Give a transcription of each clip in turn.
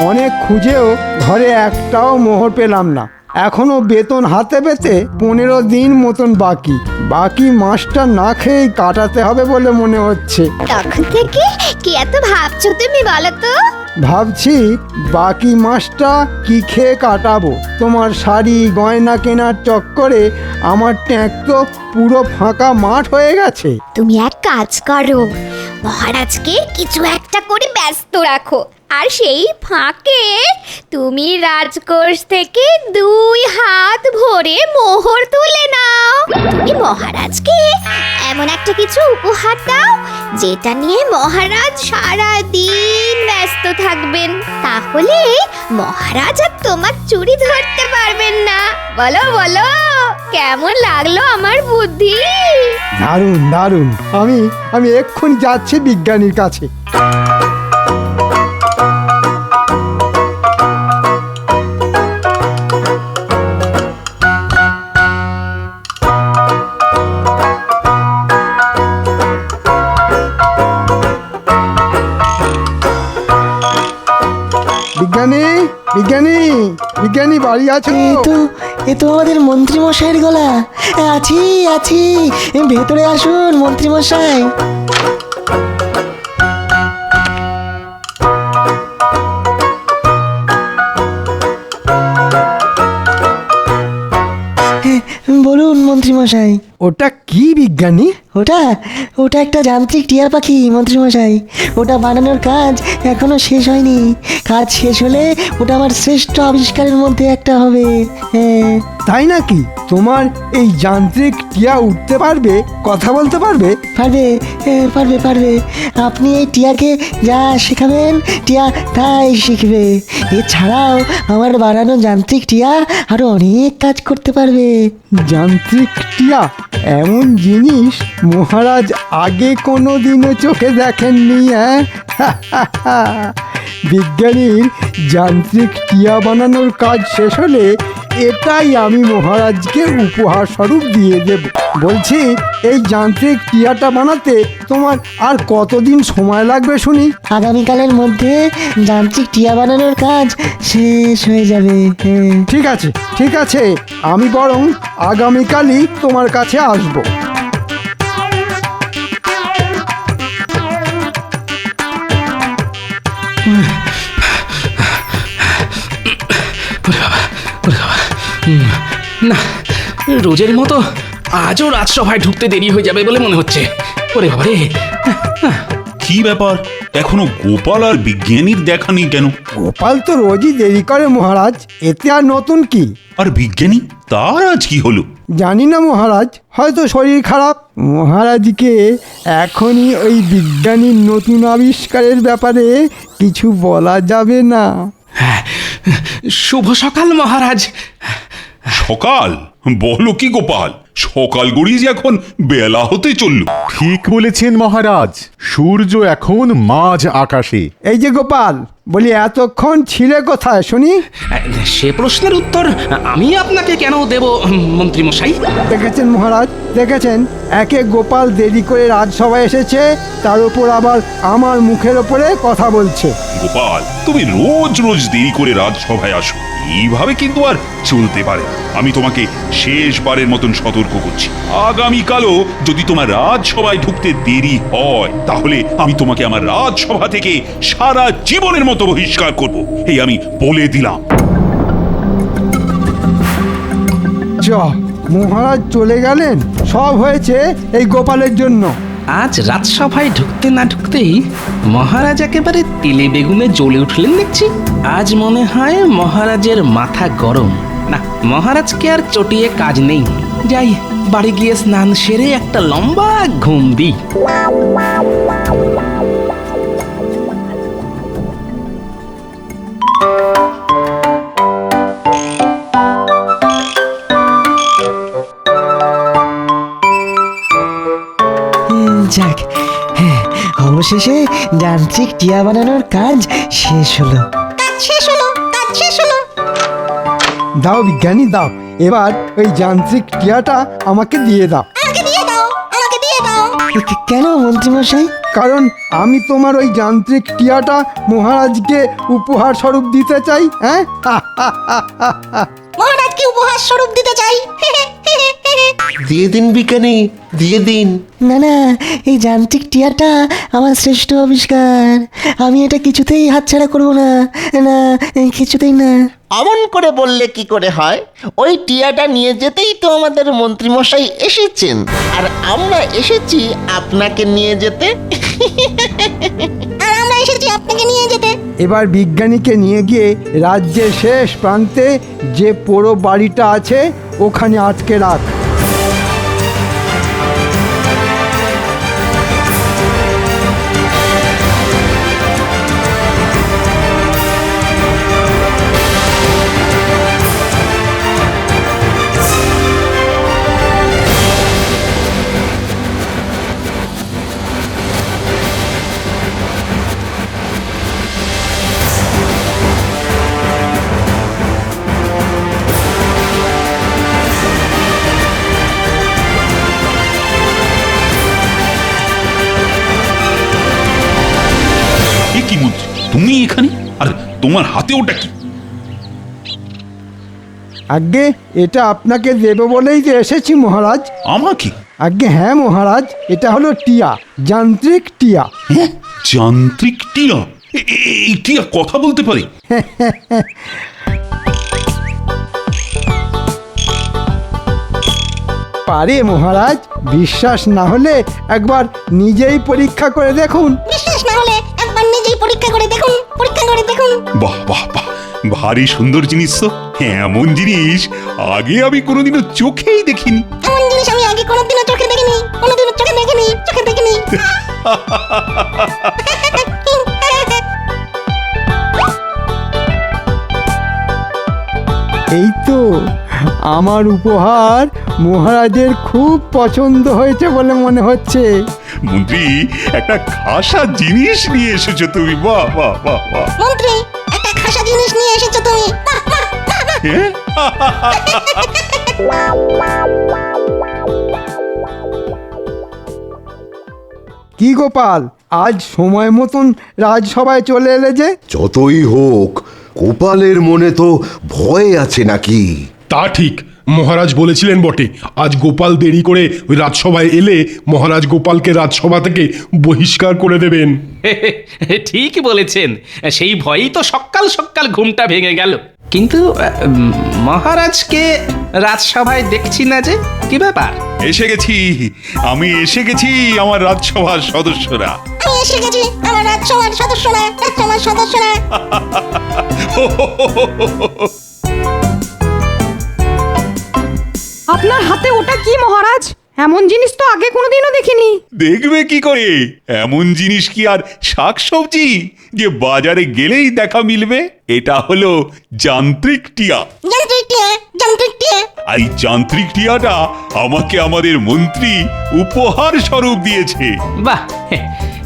অনেক খুঁজেও ঘরে একটাও মোহর পেলাম না। এখনো বেতন হাতে পেতে 15 দিন মতন বাকি মাসটা না খেয়েই কাটাতে হবে বলে মনে হচ্ছে। তখন থেকে কি এত ভাবছো তুমি বলো তো? ভাবছি বাকি মাসটা কি খেয়ে কাটাবো। তোমার শাড়ি গয়না কেনার চক্করে আমার ট্যাঙ্ক তো পুরো ফাঁকা মাঠ হয়ে গেছে। তুমি এক কাজ করো, মহারাজকে কিছু একটা করে ব্যস্ত রাখো, আর সেই ফাঁকে তুমি রাজকোষ থেকে 2 হাত ভরে মোহর তুলে নাও। তুমি মহারাজকে এমন একটা কিছু উপহার দাও যেটা নিয়ে মহারাজ সারা দিন ব্যস্ত থাকবেন, তাহলে মহারাজ আর তোমার চুরি ধরতে পারবেন না। বলো বলো, কেমন লাগলো আমার বুদ্ধি? দারুণ দারুণ। আমি এক্ষুনি যাচ্ছি বিজ্ঞানীর কাছে। বিজ্ঞানী বিজ্ঞানী বিজ্ঞানী বাড়ি আছো? এ তো আমাদের মন্ত্রী মশাইয়ের গলা। আছি আছি, ভেতরে আসুন মন্ত্রী মশাই। বলুন মন্ত্রী মশাই। ওটা কি বিজ্ঞানী? ওটা ওটা একটা যান্ত্রিক টিয়া পাখি মন্ত্রী মশাই। ওটা বানানোর কাজ এখনো শেষ হয়নি। কাজ শেষ হলে ওটা আমার শ্রেষ্ঠ আবিষ্কারের মধ্যে একটা হবে। হ্যাঁ। তাই নাকি? তোমার এই যান্ত্রিক টিয়া উঠতে পারবে, কথা বলতে পারবে? পারবে, পারবে পারবে। আপনি এই টিয়াকে যা শেখাবেন টিয়া তাই শিখবে। এছাড়াও আমার বানানো যান্ত্রিক টিয়া আরো অনেক কাজ করতে পারবে। যান্ত্রিক টিয়া? এমন জিনিস মহারাজ আগে কোনো দিনও চোখে দেখেননি। হ্যাঁ, বিজ্ঞানীর যান্ত্রিক টিয়া বানানোর কাজ শেষ হলে এটাই আমি মহারাজকে উপহার স্বরূপ দিয়ে দেব। বলছি, এই যান্ত্রিক টিয়াটা বানাতে তোমার আর কতদিন সময় লাগবে শুনি? আগামীকালের মধ্যে যান্ত্রিক টিয়া বানানোর কাজ শেষ হয়ে যাবে। হ্যাঁ। ঠিক আছে ঠিক আছে, আমি বরং আগামীকালই তোমার কাছে আসবো। না, রোজের মতো আজও রাজসভায় ঢুকতে দেরি হয়ে যাবে বলে মনে হচ্ছে। ওরে বাবা রে! কি ব্যাপার, এখনো গোপাল আর বিজ্ঞানীর দেখা নেই কেন? গোপাল তো রোজই দেরি করে মহারাজ, এতে আর নতুন কি? আর বিজ্ঞানী, তার আজ কি হলো? জানি না মহারাজ, হয়তো শরীর খারাপ। মহারাজকে এখনই ওই বিজ্ঞানীর নতুন আবিষ্কারের ব্যাপারে কিছু বলা যাবে না। শুভ সকাল মহারাজ। সকাল? বলো কি গোপাল, সকাল গড়িয়ে যে এখন বেলা হতে চলল। ঠিক বলেছেন মহারাজ, সূর্য এখন মাঝ আকাশে। এই যে গোপাল, বলি এতক্ষণ ছিলে কোথায় শুনি? সে প্রশ্নের উত্তর আমি আপনাকে কেন দেব মন্ত্রী মশাই? দেখেছেন মহারাজ, দেখেছেন, একে গোপাল দেরি করে রাজসভায় এসেছে, তার উপর আবার আমার মুখের ওপরে কথা বলছে। গোপাল, তুমি রোজ রোজ দেরি করে রাজসভায় আসো, এইভাবে কিন্তু আর চলতে পারে। আমি তোমাকে শেষবারের মতন সতর্ক করছি, আগামীকালও যদি তোমার রাজসভায় ঢুকতে দেরি হয় তাহলে আমি তোমাকে আমার রাজসভা থেকে সারা জীবনের মতো বহিষ্কার করব, এই আমি বলে দিলাম। মহারাজ চলে গেলেন, সব হয়েছে এই গোপালের জন্য। আজ রাজসভায় ঢুকতে না ঢুকতেই মহারাজ একেবারে তেলে বেগুনে জ্বলে উঠলেন দেখছি। আজ মনে হয় মহারাজের মাথা গরম। না, মহারাজকে আর চটিয়ে কাজ নেই। যাই, বাড়ি গিয়ে স্নান সেরে একটা লম্বা ঘুম দিই। যাক, হ্যাঁ, অবশেষে যান্ত্রিক টিয়া বানানোর কাজ শেষ হলো। দাও বিজ্ঞানী দাও, এবার ওই যান্ত্রিক টিয়াটা আমাকে দিয়ে দাও। কেন মন্ত্রী মশাই? কারণ আমি তোমার ওই যান্ত্রিক টিয়াটা মহারাজকে উপহার স্বরূপ দিতে চাই। হ্যাঁ মহারাজকে উপহার স্বরূপ দিতে চাই। দিয়ে দিন বিজ্ঞানী, দিয়ে দিন। না না, এই যান্ত্রিক টিয়াটা আমার শ্রেষ্ঠ আবিষ্কার। আমি এটা কিছুতেই হাতছাড়া করবো না, না কিছুতেই না। অমন করে বললে কি করে হয়? ওই টিয়াটা নিয়ে যেতেই তো আমাদের মন্ত্রীমশাই এসেছেন, আর আমরা এসেছি আপনাকে নিয়ে যেতে। আর আমরা এসেছি আপনাকে নিয়ে যেতে। এবার বিজ্ঞানীকে নিয়ে গিয়ে রাজ্যের শেষ প্রান্তে যে পোড়ো বাড়িটা আছে ওখানে আটকে রাখ। এ কি মন্ত্রী, তুমি এখানে? আর তোমার হাতে ওটা কি? আজ্ঞে এটা আপনাকে দেব বলেই তো এসেছি মহারাজ। আমাকে? আজ্ঞে হ্যাঁ মহারাজ, এটা হলো টিয়া, যান্ত্রিক টিয়া। হ্যাঁ, যান্ত্রিক টিয়া? এই টিয়া কথা বলতে পারে? পারে মহারাজ, বিশ্বাস না হলে একবার নিজেই পরীক্ষা করে দেখুন। বিশ্বাস না হলে একবার নিজেই পরীক্ষা করে দেখুন, পরীক্ষা করে দেখুন। বাহ বাহ বাহ, ভারী সুন্দর জিনিস তো। এমন জিনিস আগে আমি কোনোদিনও চোখেই দেখিনি। এমন জিনিস আমি আগে কোনোদিনও চোখে দেখিনি, কোনোদিনও চোখে দেখিনি, চোখে দেখিনি। এই তো আমার উপহার মহারাজের খুব পছন্দ হয়েছে বলে মনে হচ্ছে। মন্ত্রী, একটা খাসা জিনিস নিয়ে এসেছো তুমি। বাহ বাহ বাহ বাহ। মন্ত্রী, একটা খাসা জিনিস নিয়ে এসেছো তুমি। বাহ, বাহ, বাহ, বাহ। হ্যাঁ? কি গোপাল, আজ সময় মতন রাজসভায় চলে এলে যে? যতই হোক গোপালের মনে তো ভয় আছে নাকি? তা ঠিক, মহারাজ বলেছিলেন বটে আজ গোপাল দেরি করে ওই রাজসভায় এলে মহারাজ গোপালকে রাজসভা থেকে বহিষ্কার করে দেবেন। ঠিক বলেছেন, সেই ভয়েই তো সকাল সকাল ঘুমটা ভেঙে গেল। কিন্তু মহারাজকে রাজসভায় দেখছি না যে, কি ব্যাপার? এসে গেছি, আমি এসে গেছি আমার রাজসভার সদস্যরা। আমি এসে গেছি, আমার রাজসভার সদস্যরা, রাজসভার সদস্যরা। আপনার হাতে ওটা কি মহারাজ? এমন জিনিস তো আগে কোনোদিনও দেখিনি। দেখবে কি করে? এমন জিনিস কি আর শাকসবজি যে বাজারে গেলেই দেখা মিলবে? এটা হলো যান্ত্রিক টিয়া। যান্ত্রিক টিয়া, যান্ত্রিক টিয়া। এই যান্ত্রিক টিয়াটা আমাকে আমাদের মন্ত্রী উপহার স্বরূপ দিয়েছে। বাহ,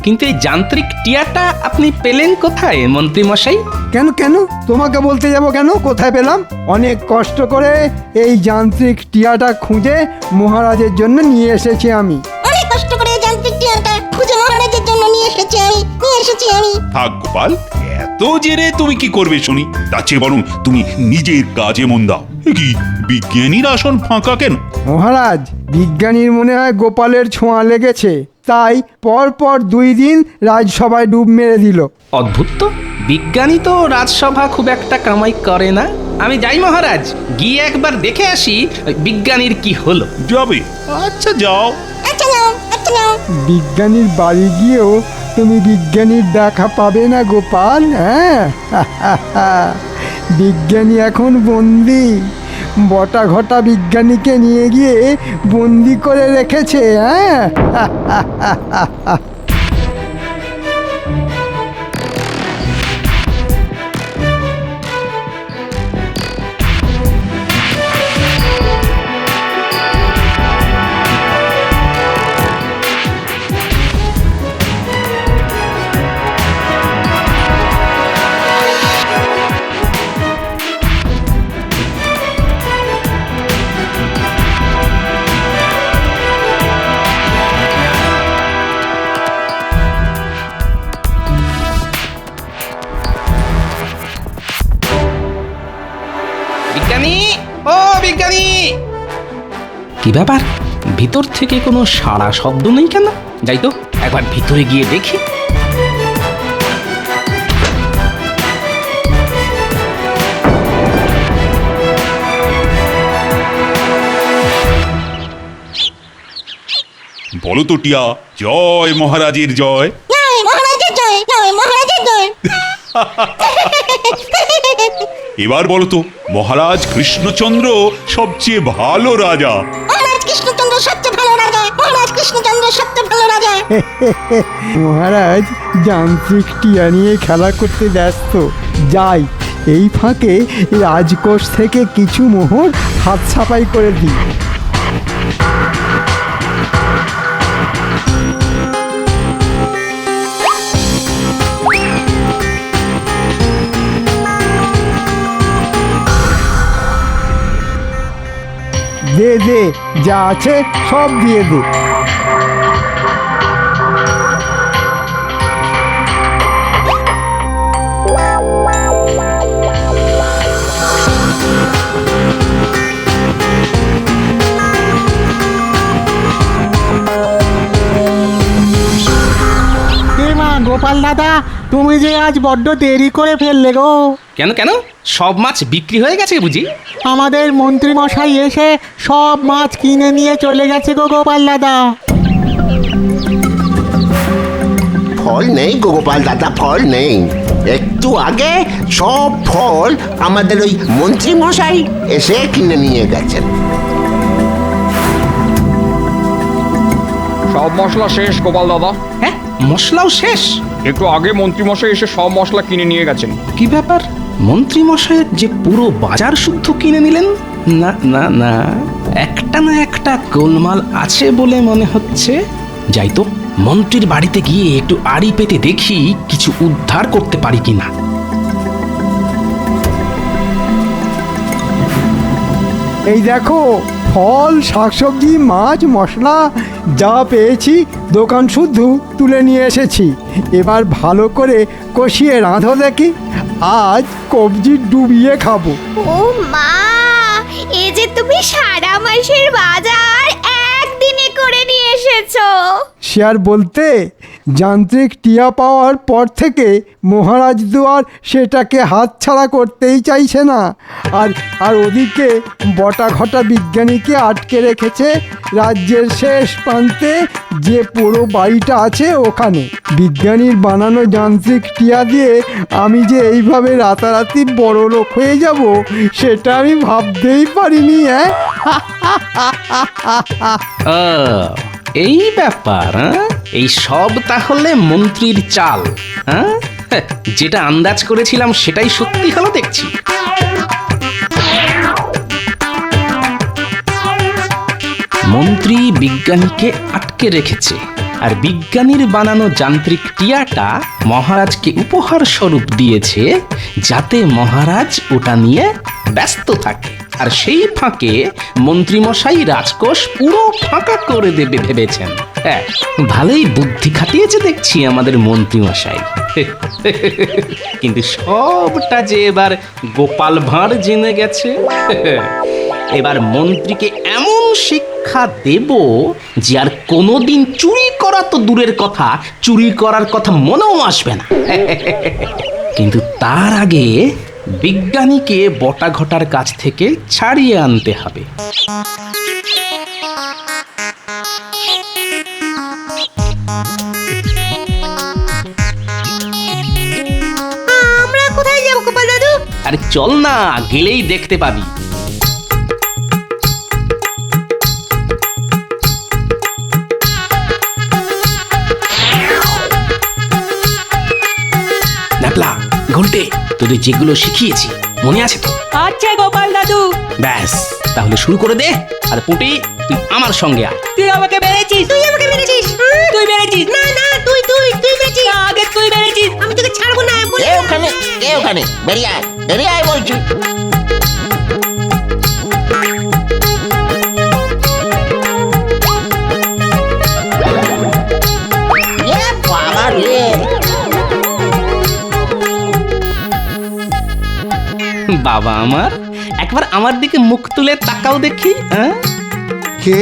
কিন্তু এই যান্ত্রিক টিয়াটা আপনি পেলেন কোথায় মন্ত্রী মশাই? কেন কেন তোমাকে বলতে যাব কেন? কোথায় পেলাম? অনেক কষ্ট করে এই যান্ত্রিক টিয়াটা খুঁজে মহারাজের জন্য নিয়ে এসেছি আমি। অনেক কষ্ট করে যান্ত্রিক টিয়াটা খুঁজে মহারাজের জন্য নিয়ে এসেছি আমি। থাক গোপাল, এত জেনে তুমি কি করবে শুনি? তার চেয়ে বরং তুমি নিজের কাজে মন দাও। কি বিজ্ঞানীর আসন ফাঁকা কেন? মহারাজ, বিজ্ঞানীর মনে হয় গোপালের ছোঁয়া লেগেছে, তাই পর 2 দিন রাজসভায় ডুব মেরে দিল। অদ্ভুত তো, বিজ্ঞানী তো রাজসভা খুব একটা কামাই করে না। আমি যাই মহারাজ, গিয়ে একবার দেখে আসি বিজ্ঞানীর কি হলো। যাবে? আচ্ছা যাও। আচ্ছা যাও, আচ্ছা যাও। বিজ্ঞানীর বাড়ি গিয়েও তুমি বিজ্ঞানীর দেখা পাবে না গোপাল। হ্যাঁ, বিজ্ঞানী এখন বন্দি। বটা ঘটা বিজ্ঞানীকে নিয়ে গিয়ে বন্দি করে রেখেছে। হ্যাঁ। বিজ্ঞানী, ও বিজ্ঞানী! কি ব্যাপার, ভিতর থেকে কোনো সাড়া শব্দ নেই কেন? যাই তো একবার ভিতরে গিয়ে দেখি। বলো তো টিয়া, জয় মহারাজের জয়। জয় মহারাজের জয়, জয় মহারাজের জয়। এবার বলো তো, মহারাজ কৃষ্ণচন্দ্র সবচেয়ে ভালো রাজা। মহারাজ কৃষ্ণচন্দ্র সবচেয়ে ভালো রাজা, মহারাজ কৃষ্ণচন্দ্র সবচেয়ে ভালো রাজা। মহারাজ যান্ত্রিক টিয়া নিয়ে খেলা করতে ব্যস্ত। যাই, এই ফাঁকে রাজকোষ থেকে কিছু মোহর হাত ছাপাই করে দিই। দে দে, যা আছে সব দিয়ে দে। গোপাল দাদা, তুমি যে আজ বড্ড দেরি করে ফেললে গো। কেন কেন, সব মাছ বিক্রি হয়ে গেছে বুঝি? আমাদের মন্ত্রী মশাই এসে সব মাছ কিনে নিয়ে চলে গেছে গো গোপাল দাদা। ফল নেই গো গোপাল দাদা, ফল নেই। একটু আগে সব ফল আমাদের ওই মন্ত্রী মশাই এসে কিনে নিয়ে গেছেন। সব মশলা শেষ গোপাল দাদা। হ্যাঁ, মশলাও শেষ? একটু আগে মন্ত্রীমশাই এসে সব মশলা কিনে নিয়ে গেছেন। কি ব্যাপার, মন্ত্রী মশাইয়ের যে পুরো বাজার শুদ্ধ কিনে নিলেন? না না না, একটা না একটা গোলমাল আছে বলে মনে হচ্ছে। যাই তো মন্ত্রীর বাড়িতে গিয়ে একটু আড়ি পেতে দেখি কিছু উদ্ধার করতে পারি কিনা। এই দেখো, ফল, শাকসবজি, মাছ, মশলা যা পেয়েছি দোকান শুদ্ধ তুলে নিয়ে এসেছি। এবার ভালো করে কষিয়ে রাঁধো দেখি, আজ কবজি ডুবিয়ে খাবো। ও মা, এ যে তুমি সারা মাসের বাজার একদিনে করে নিয়ে এসেছো। সে আর বলতে, যান্ত্রিক টিয়া পাওয়ার পর থেকে মহারাজ দুয়ার সেটাকে হাতছাড়া করতেই চাইছে না। আর ওদিকে বটা ঘটা বিজ্ঞানীকে আটকে রেখেছে রাজ্যের শেষ প্রান্তে, যে পুরো বাড়িটা আছে ওখানে। বিজ্ঞানীর বানানো যান্ত্রিক টিয়া দিয়ে আমি যে এইভাবে রাতারাতি বড় লোক হয়ে যাব, সেটা আমি ভাবতেই পারিনি। এই ব্যাপার, এই সব তাহলে মন্ত্রীর চাল। হ্যাঁ, যেটা আন্দাজ করেছিলাম সেটাই সত্যি হলো দেখছি। মন্ত্রী বিজ্ঞানীকে আটকে রেখেছে, আর বিজ্ঞানীর বানানো যান্ত্রিক টিয়াটা মহারাজকে উপহার স্বরূপ দিয়েছে, যাতে মহারাজ ওটা নিয়ে ব্যস্ত থাকে। আর সেই ফাঁকে মন্ত্রীমশাই রাজকোষ পুরো ফাঁকা করে দেবে ভেবেছেন। হ্যাঁ, ভালোই বুদ্ধি খাটিয়েছে দেখছি আমাদের মন্ত্রীমশাই। কিন্তু সবটা যে এবার গোপাল ভাঁড় জেনে গেছে। এবার মন্ত্রীকে এমন শিক্ষা দেব যে আর কোনোদিন চুরি করা তো দূরের কথা, চুরি করার কথা মনেও আসবে না। কিন্তু তার আগে বিজ্ঞানীকে বটা ঘটার কাছ থেকে ছাড়িয়ে আনতে হবে। আমরা কোথায় যাবো গোপাল দাদু? আরে চল না, গেলেই দেখতে পাবি। ন্যাপলা, ঘন্টে, তোদের যেগুলো শিখিয়েছি মনে আছে তো? আচ্ছা গোপাল দাদু। ব্যাস, তাহলে শুরু করে দে। আর পুটি, তুই আমার সঙ্গে আয়। তুই আমাকে মেরেছিস। তুই আমাকে মেরেছিস। তুই মেরেছিস। না না, তুই মেরেছিস। আগে তুই মেরেছিস। আমি তোকে ছাড়বো না। কে ওখানে, কে ওখানে? বেরিয়ে আয়, বেরিয়ে আয় বলছি। বাবা রে, বাবা আমার, একবার আমার দিকে মুখ তুলে তাকাও দেখি। হ্যাঁ, কে?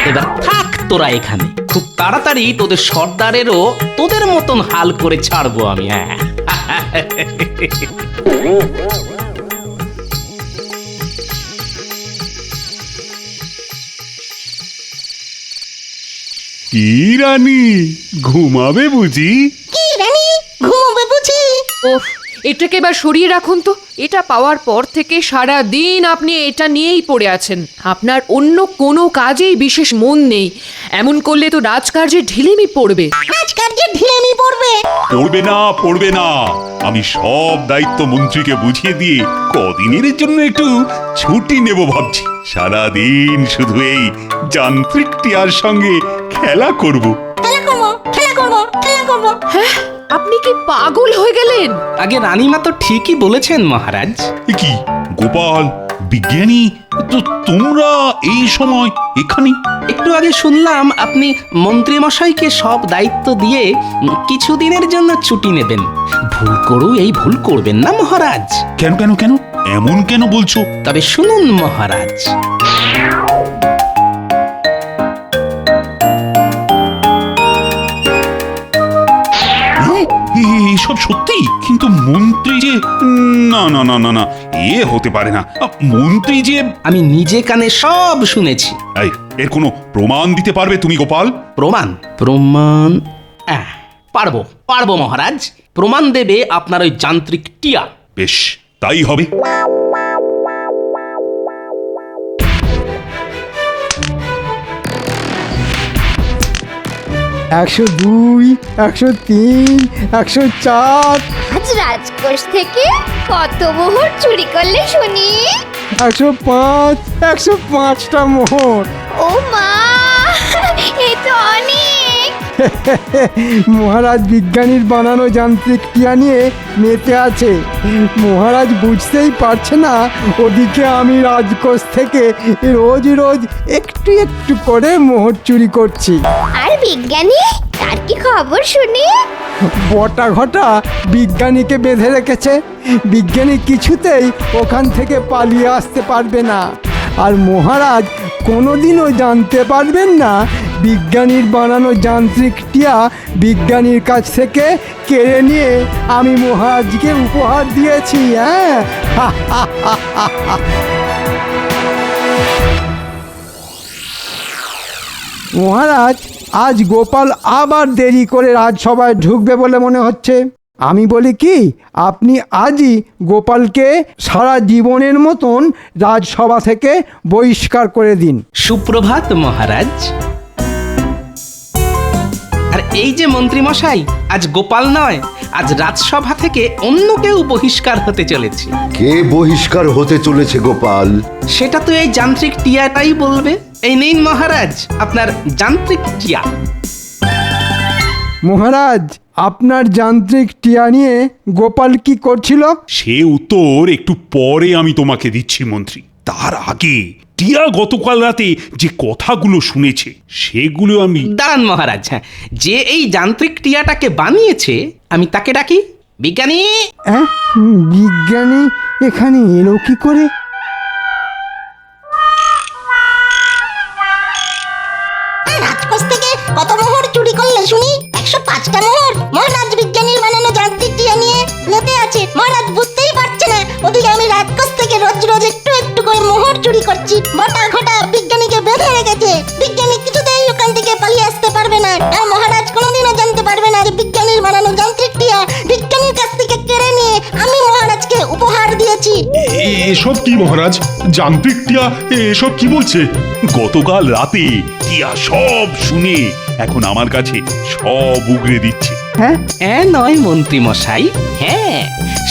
এবার থাক তোরা এখানে, খুব তাড়াতাড়ি তোদের সর্দারেরও তোদের মতন হাল করে ছাড়বো আমি। হ্যাঁ, কি রানী, ঘুমাবে বুঝি? কি রানী, ঘুমোবে বুঝি? ওফ, এটাকে এবার সরিয়ে রাখুন তো। এটা পাওয়ার পর থেকে সারা দিন আপনি এটা নিয়েই পড়ে আছেন। আপনার অন্য কোনো কাজেই বিশেষ মন নেই। এমন করলে তো রাজকার্যে ঢিলেমি পড়বে। রাজকার্যে ঢিলেমি পড়বে? পড়বে না, পড়বে না। আমি সব দায়িত্ব মন্ত্রীকে বুঝিয়ে দিয়ে কদিনের জন্য একটু ছুটি নেব ভাবছি। সারাদিন শুধু এই যান্ত্রিক টিয়ার সঙ্গে খেলা করব। খেলা করবো, খেলা করবো, খেলা করবো। হ্যাঁ, আপনি কি পাগল হয়ে গেলেন? আগে রানীমা তো ঠিকই বলেছেন মহারাজ। এ কি গোপাল, বিজ্ঞানী, তো তোমরা এই সময় এখানে? একটু আগে শুনলাম আপনি মন্ত্রী মশাইকে সব দায়িত্ব দিয়ে কিছুদিনের জন্য ছুটি নেবেন। ভুল করু এই ভুল করবেন না মহারাজ। কেন কেন কেন এমন কেন বলছো? তবে শুনুন মহারাজ, এসব সত্যি? কিন্তু মন্ত্রী যে, না না না না না, এ হতে পারে না। মন্ত্রী যে, আমি নিজে কানে সব শুনেছি। এই, এর কোনো প্রমাণ দিতে পারবে তুমি গোপাল? প্রমাণ? প্রমাণ পারবো পারবো মহারাজ। প্রমাণ দেবে আপনার ওই যান্ত্রিক টিয়া। বেশ, তাই হবে। একশো 2, 103, 104, আজ রাজকোষ থেকে কত মোহর চুরি করলে শুনি? 105, 105টা মোহর। ও মা, এ তো অনেক। মহারাজ বিজ্ঞানীর বানানো যান্ত্রিক টিয়া নিয়ে মেতে আছে। মহারাজ বুঝতেই পারছে না ওদিকে আমি রাজকোষ থেকে রোজ রোজ একটু একটু করে মোহর চুরি করছি। আর বিজ্ঞানী, তার কি খবর শুনি? বটা ঘটা বিজ্ঞানীকে বেঁধে রেখেছে। বিজ্ঞানী কিছুতেই ওখান থেকে পালিয়ে আসতে পারবে না। আর মহারাজ কোনোদিনও জানতে পারবেন না বিজ্ঞানীর বানানো যান্ত্রিক টিয়া বিজ্ঞানীর কাছ থেকে কেড়ে নিয়ে আমি মহারাজকে উপহার দিয়েছি। হ্যাঁ, মহারাজ, আজ গোপাল আবার দেরি করে রাজসভায় ঢুকবে বলে মনে হচ্ছে। আমি বলি কি, আপনি আজই গোপালকে সারা জীবনের মতন রাজসভা থেকে বহিষ্কার করে দিন। সুপ্রভাত মহারাজ। আর এই যে মন্ত্রী মশাই, আজ গোপাল নয়, আজ রাজসভা থেকে অন্য কেউ বহিষ্কার হতে চলেছে। কে বহিষ্কার হতে চলেছে গোপাল? সেটা তো এই যান্ত্রিক টিয়াটাই বলবে। এই নিন মহারাজ, আপনার যান্ত্রিক টিয়া। মহারাজ, আপনার যান্ত্রিক টিয়া নিয়ে গোপাল কি করছিল? সে উত্তর একটু পরে আমি তোমাকে দিচ্ছি মন্ত্রী। তার আগে টিয়া গতকাল রাতে যে কথাগুলো শুনেছে সেগুলো আমি। দাঁড়ান মহারাজ, হ্যাঁ, যে এই যান্ত্রিক টিয়াটাকে বানিয়েছে আমি তাকে ডাকি। বিজ্ঞানী! হ্যাঁ, বিজ্ঞানী এখানে এলো কি করে? রাজকোষ থেকে কত মোহর চুরি করলে শুনি? 105টা মোহর। মহারাজ বিজ্ঞানীর বানানো যান্ত্রিক টিয়া নিয়ে মেতে আছে। মহারাজ বুঝতেই পারছে না ওদিকে আমি রাজকোষ থেকে রোজ রোজ একটু একটু করে মোহর চুরি করছি। বটা ঘটা বিজ্ঞানীকে বেঁধে রেখেছে। বিজ্ঞানী কিছুতেই ওখান থেকে পালিয়ে আসতে পারবে না। আর মহারাজ কোনোদিনও জানতে পারবে না যে বিজ্ঞানীর বানানো যান্ত্রিক টিয়া বিজ্ঞানীর কাছ থেকে কেড়ে নিয়ে আমি মহারাজকে উপহার দিয়েছি। এসব কি মহারাজ? যান্ত্রিক টিয়া এসব কি বলছে? গতকাল রাতে টিয়া সব শুনে এখন আমার কাছে সব উগরে দিচ্ছে। হ্যাঁ নয় মন্ত্রী মশাই, হ্যাঁ,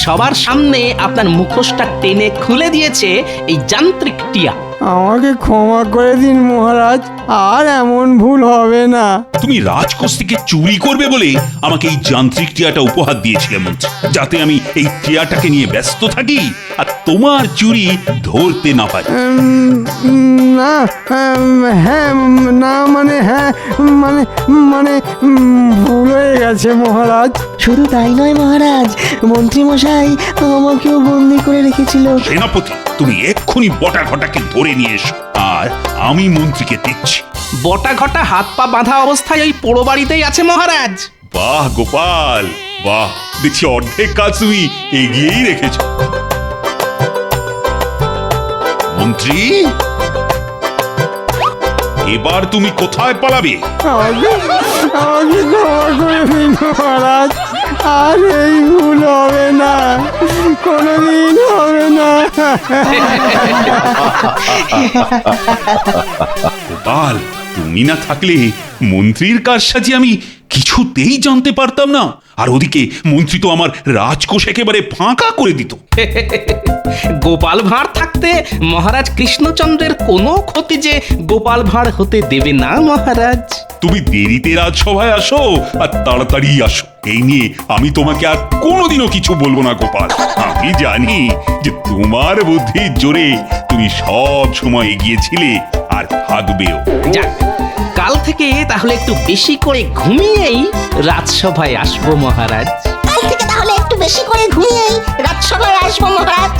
সবার সামনে আপনার মুখোশটা টেনে খুলে দিয়েছে এই যান্ত্রিক টিয়া। আমাকে ক্ষমা করে দিন মহারাজ, আর এমন ভুল হবে না। তুমি রাজকোষ থেকে চুরি করবে বলে আমাকে এই যান্ত্রিক টিয়াটা উপহার দিয়েছিলে মন্ত্রী, যাতে আমি এই টিয়াটাকে নিয়ে ব্যস্ত থাকি আর তোমার চুরি ধরতে না পারি। না, হ্যাঁ, না মানে হ্যাঁ, মানে ভুল হয়ে গেছে মহারাজ। শুধু তাই নয় মহারাজ, মন্ত্রী মশাই আমাকেও বন্দি করে রেখেছিল। সেনাপতি, তুমি এক্ষুনি বটা ঘটাকে ধরে নিয়ে এসো, আর আমি মন্ত্রীকে দেখছি। বটা ঘটা হাত পা বাঁধা অবস্থায় ওই পোড়ো বাড়িতেই আছে মহারাজ। বাহ গোপাল, বাহ, দেখছি অর্ধেক কাজ তুমি এগিয়েই রেখেছো। মন্ত্রী, এবার তুমি কোথায় পালাবে? আমাকে ক্ষমা করে দিন মহারাজ, আর এই ভুল হবে না, কোনোদিন হবে না। গোপাল, তুমি না থাকলে মন্ত্রীর কারসাজি আমি কিছুতেই জানতে পারতাম না, আর ওদিকে মন্ত্রী তো আমার রাজকোষ একেবারে ফাঁকা করে দিত। গোপাল ভাঁড় থাকতে মহারাজ কৃষ্ণচন্দ্রের কোনো ক্ষতি যে গোপাল ভাঁড় হতে দেবে না মহারাজ। তুমি দেরিতে রাজসভায় আসো আর তাড়াতাড়ি আসো, এই নিয়ে আমি তোমাকে আর কোনোদিনও কিছু বলবো না গোপাল। আমি জানি যে তোমার বুদ্ধির জোরে তুমি সব সময় এগিয়েছিলে আর থাকবেও। যাক, কাল থেকে তাহলে একটু বেশি করে ঘুমিয়েই রাজসভায় আসবো মহারাজ। কাল থেকে তাহলে একটু বেশি করে ঘুমিয়েই রাজসভায় আসবো মহারাজ।